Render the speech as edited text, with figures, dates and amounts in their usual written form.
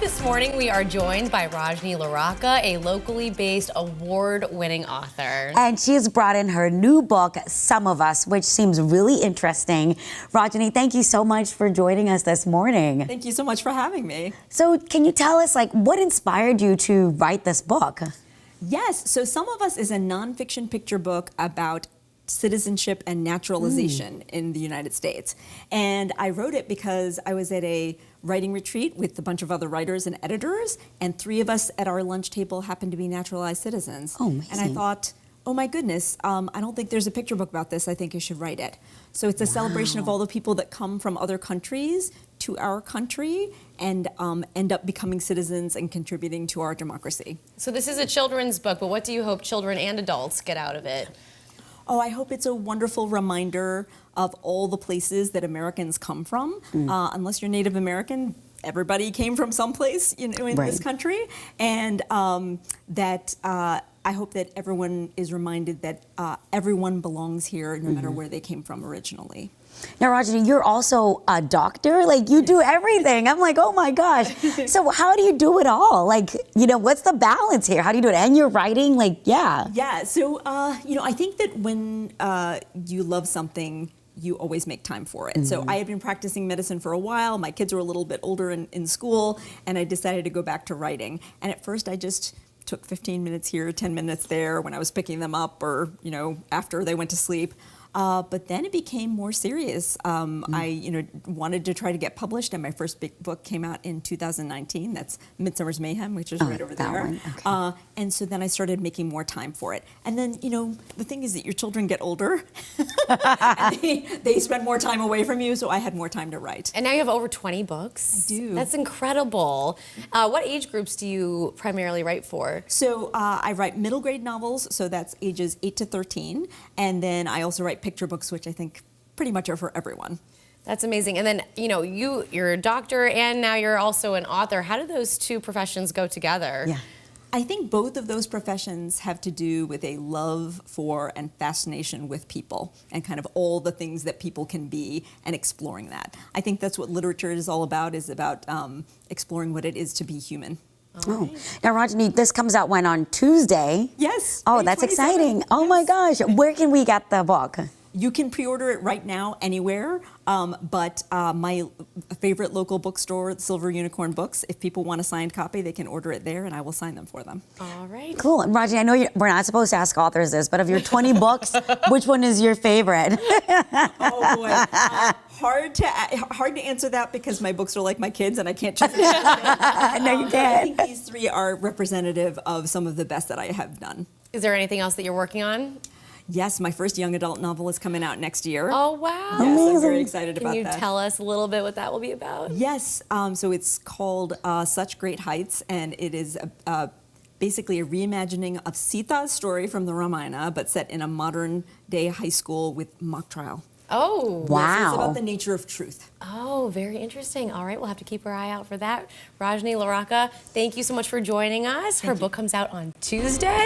this morning, we are joined by Rajani Larocca, a locally based award-winning author. And she has brought in her new book, Some of Us, which seems really interesting. Rajani, thank you so much for joining us this morning. Thank you so much for having me. So can you tell us, what inspired you to write this book? Yes, so Some of Us is a nonfiction picture book about citizenship and naturalization in the United States. And I wrote it because I was at a writing retreat with a bunch of other writers and editors, and three of us at our lunch table happened to be naturalized citizens. Oh, amazing. And I thought, oh my goodness, I don't think there's a picture book about this. I think I should write it. So it's a celebration of all the people that come from other countries to our country and end up becoming citizens and contributing to our democracy. So this is a children's book, but what do you hope children and adults get out of it? Oh, I hope it's a wonderful reminder of all the places that Americans come from. Unless you're Native American, everybody came from someplace, in this country. And that I hope that everyone is reminded that everyone belongs here, no matter where they came from originally. Now, Rajani, you're also a doctor. You do everything. I'm like, oh my gosh. So how do you do it all? What's the balance here? How do you do it? And you're writing, yeah. Yeah, so, I think that when you love something, you always make time for it. So I had been practicing medicine for a while. My kids were a little bit older in school, and I decided to go back to writing. And at first I just took 15 minutes here, 10 minutes there when I was picking them up or, after they went to sleep. But then it became more serious. I, wanted to try to get published, and my first big book came out in 2019. That's Midsummer's Mayhem, which is right over there. Okay. And so then I started making more time for it. And then, the thing is that your children get older, and they spend more time away from you, so I had more time to write. And now you have over 20 books. I do. That's incredible. What age groups do you primarily write for? So I write middle grade novels, so that's ages 8 to 13, and then I also write picture books, which I think pretty much are for everyone. That's amazing. And then, you're a doctor and now you're also an author. How do those two professions go together? Yeah. I think both of those professions have to do with a love for and fascination with people and kind of all the things that people can be and exploring that. I think that's what literature is all about, exploring what it is to be human. Oh. Now, Rajani, this comes out when, on Tuesday? Yes. Oh, that's exciting. Oh, my gosh. Where can we get the book? You can pre-order it right now anywhere, but my favorite local bookstore, Silver Unicorn Books, if people want a signed copy, they can order it there and I will sign them for them. All right. Cool. And Rajani, I know we're not supposed to ask authors this, but of your 20 books, which one is your favorite? Oh, boy. Hard to answer that because my books are like my kids and I can't choose. No, you can't. I think these three are representative of some of the best that I have done. Is there anything else that you're working on? Yes, my first young adult novel is coming out next year. Oh, wow. Yes, I'm very excited about that. Can you tell us a little bit what that will be about? Yes, so it's called Such Great Heights, and it is basically a reimagining of Sita's story from the Ramayana, but set in a modern-day high school with mock trial. Oh, wow. Yes, it's about the nature of truth. Oh, very interesting. All right, we'll have to keep our eye out for that. Rajani Larocca, thank you so much for joining us. Her book comes out on Tuesday.